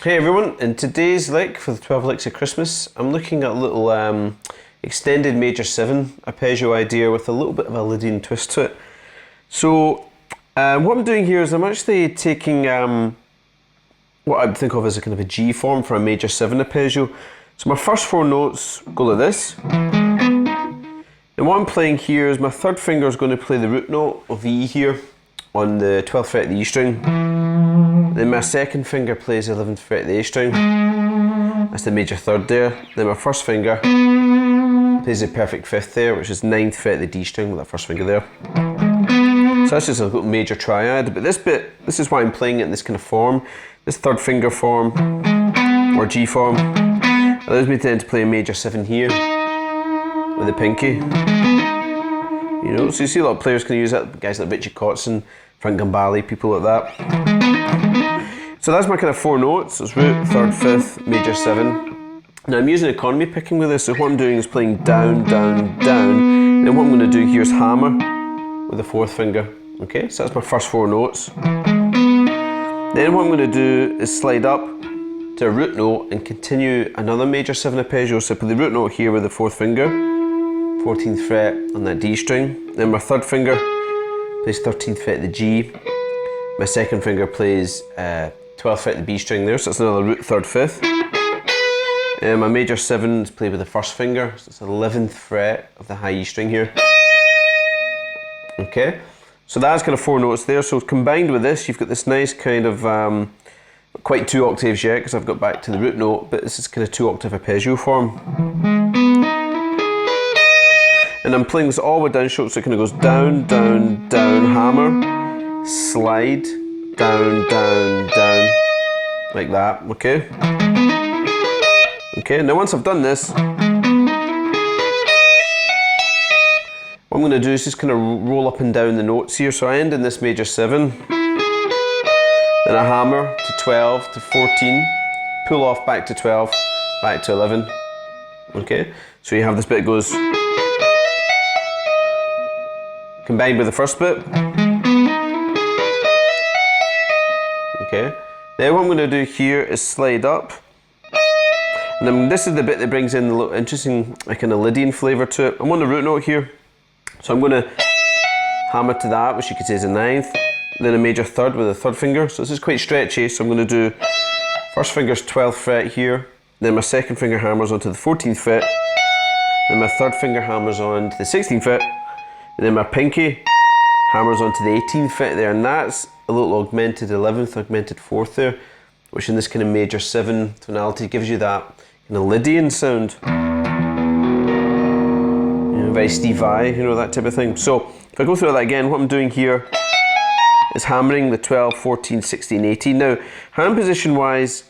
Hey everyone, in today's lick for the 12 licks of Christmas, I'm looking at a little extended major 7 arpeggio idea with a little bit of a Lydian twist to it. So what I'm doing here is I'm actually taking what I would think of as a kind of a G form for a major 7 arpeggio. So my first 4 notes go like this. And what I'm playing here is my third finger is going to play the root note of E here on the 12th fret of the E string. Then my second finger plays the 11th fret of the A string. That's the major third there. Then my first finger plays the perfect 5th there, which is 9th fret of the D string with that first finger there. So that's just a little major triad. But this bit, this is why I'm playing it in this kind of form. This third finger form, or G form, allows me then to play a major 7 here with the pinky. You know, so you see a lot of players can use that, guys like Richie Kotzen, Frank Gambale, people like that. So that's my kind of 4 notes. It's root, 3rd, 5th, major 7. Now I'm using economy picking with this, so what I'm doing is playing down, down, down. Then what I'm going to do here is hammer with the 4th finger. Okay, so that's my first 4 notes. Then what I'm going to do is slide up to a root note and continue another major 7 arpeggio. So I put the root note here with the 4th finger, 14th fret on that D string. Then my third finger plays 13th fret of the G. My second finger plays 12th fret of the B string there, so that's another root, 3rd, 5th. And my major 7 is played with the first finger, so it's the 11th fret of the high E string here. Okay, so that's kind of 4 notes there. So combined with this, you've got this nice kind of, quite 2 octaves yet, because I've got back to the root note, but this is kind of 2 octave arpeggio form. And I'm playing this all the way down stroke, so it kind of goes down, down, down, hammer, slide, down, down, down, like that, okay? Okay, now once I've done this, what I'm going to do is just kind of roll up and down the notes here. So I end in this major 7, then I hammer to 12, to 14, pull off back to 12, back to 11, okay? So you have this bit that goes combined with the first bit. Okay. Then what I'm going to do here is slide up. And then this is the bit that brings in the little interesting kind of Lydian flavour to it. I'm on the root note here. So I'm going to hammer to that, which you could say is a 9th. Then a major 3rd with a 3rd finger. So this is quite stretchy. So I'm going to do first finger's 12th fret here. Then my second finger hammers onto the 14th fret. Then my third finger hammers on to the 16th fret. And then my pinky hammers onto the 18th fret there, and that's a little augmented 11th, augmented 4th there, which in this kind of major 7 tonality gives you that kind of Lydian sound. You know, very Steve Vai, you know, that type of thing. So if I go through that again, what I'm doing here is hammering the 12, 14, 16, 18. Now, hand position wise,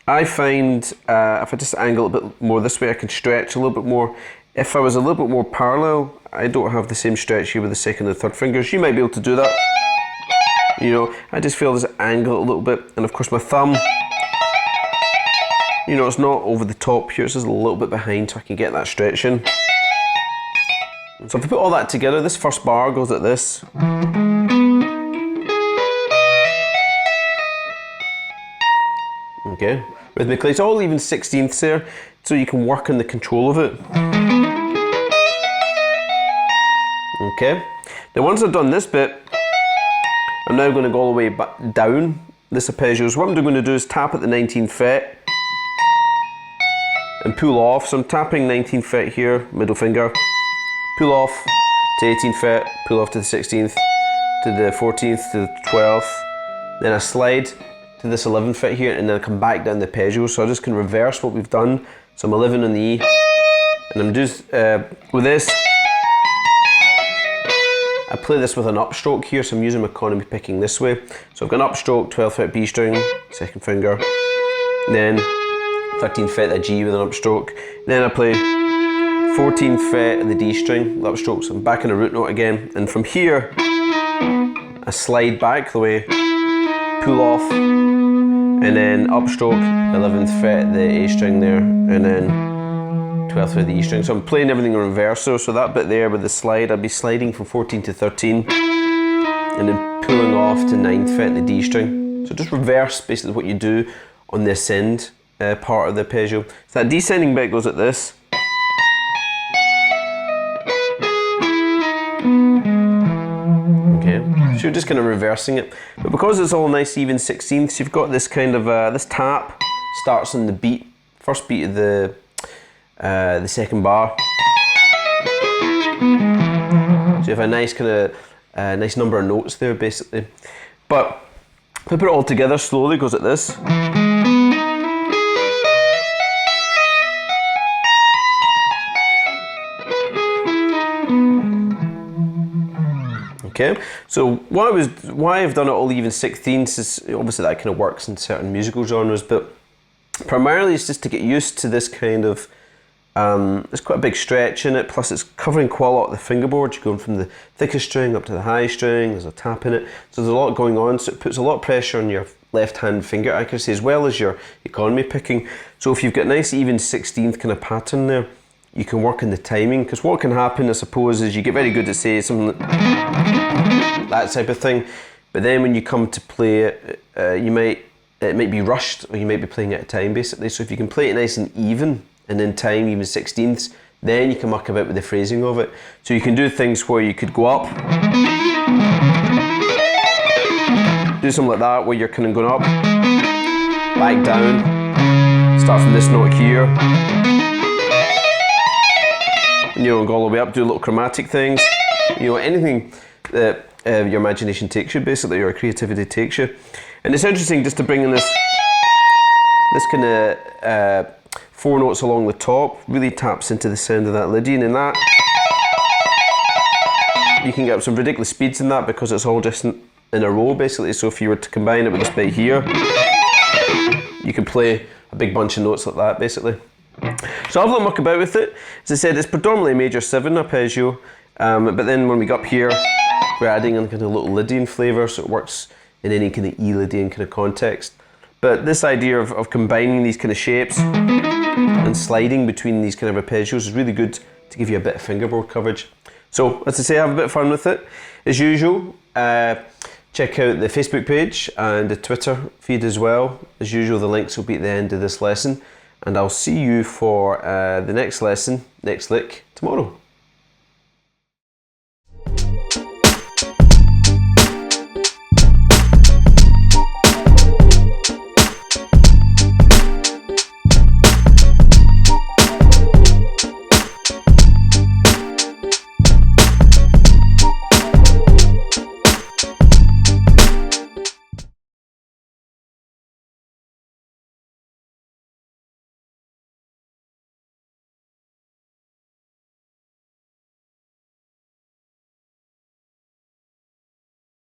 I find if I just angle a bit more this way, I can stretch a little bit more. If I was a little bit more parallel, I don't have the same stretch here with the 2nd and 3rd fingers. You might be able to do that. You know, I just feel there's an angle a little bit. And of course my thumb, you know, it's not over the top here, it's just a little bit behind so I can get that stretch in. So if I put all that together, this first bar goes like this. Okay, rhythmically, it's all even 16ths there, so you can work on the control of it. Okay, now once I've done this bit, I'm now going to go all the way back down this arpeggio. So what I'm going to do is tap at the 19th fret and pull off. So I'm tapping 19th fret here, middle finger, pull off to 18th fret, pull off to the 16th, to the 14th, to the 12th, then I slide to this 11th fret here, and then I come back down the arpeggio. So I just can reverse what we've done. So I'm 11 on the E, and I'm just with this, I play this with an upstroke here, so I'm using my economy picking this way. So I've got an upstroke, 12th fret B string, 2nd finger, then 13th fret a G with an upstroke. Then I play 14th fret of the D string with upstroke, so I'm back in a root note again. And from here, I slide back the way, pull off, and then upstroke, 11th fret the A string there, and then 12th fret the E string. So I'm playing everything in reverse, so that bit there with the slide, I'd be sliding from 14 to 13, and then pulling off to 9th fret the D string. So just reverse basically what you do on the ascend part of the arpeggio. So that descending bit goes like this. Okay, so you're just kind of reversing it. But because it's all nice even 16ths, you've got this kind of, this tap starts on the beat, first beat of the second bar. So you have a nice kind of, nice number of notes there basically. But if I put it all together slowly, it goes like this. Okay, so why I've done it all even 16ths is obviously that kind of works in certain musical genres, but primarily it's just to get used to this kind of, there's quite a big stretch in it, plus it's covering quite a lot of the fingerboard. You're going from the thickest string up to the high string, there's a tap in it, so there's a lot going on, so it puts a lot of pressure on your left hand finger accuracy as well as your economy picking. So if you've got a nice even 16th kind of pattern there, you can work in the timing, because what can happen, I suppose, is you get very good at, say, something like that type of thing, but then when you come to play it, it might be rushed, or you might be playing out of time basically. So if you can play it nice and even in time, even 16ths, then you can muck about with the phrasing of it. So you can do things where you could go up, do something like that where you're kind of going up, back down, start from this note here, and, you know, go all the way up, do little chromatic things, you know, anything that your imagination takes you basically, or creativity takes you. And it's interesting just to bring in this kind of 4 notes along the top, really taps into the sound of that Lydian, and that you can get some ridiculous speeds in that because it's all just in a row basically. So if you were to combine it with this bit here, you could play a big bunch of notes like that basically. So I've let muck about with it. As I said, it's predominantly a major 7 arpeggio, but then when we go up here, we're adding in kind of a little Lydian flavour, so it works in any kind of E-Lydian kind of context. But this idea of combining these kind of shapes and sliding between these kind of arpeggios is really good to give you a bit of fingerboard coverage. So, as I say, have a bit of fun with it. As usual, check out the Facebook page and the Twitter feed as well. As usual, the links will be at the end of this lesson. And I'll see you for the next lesson, next lick, tomorrow.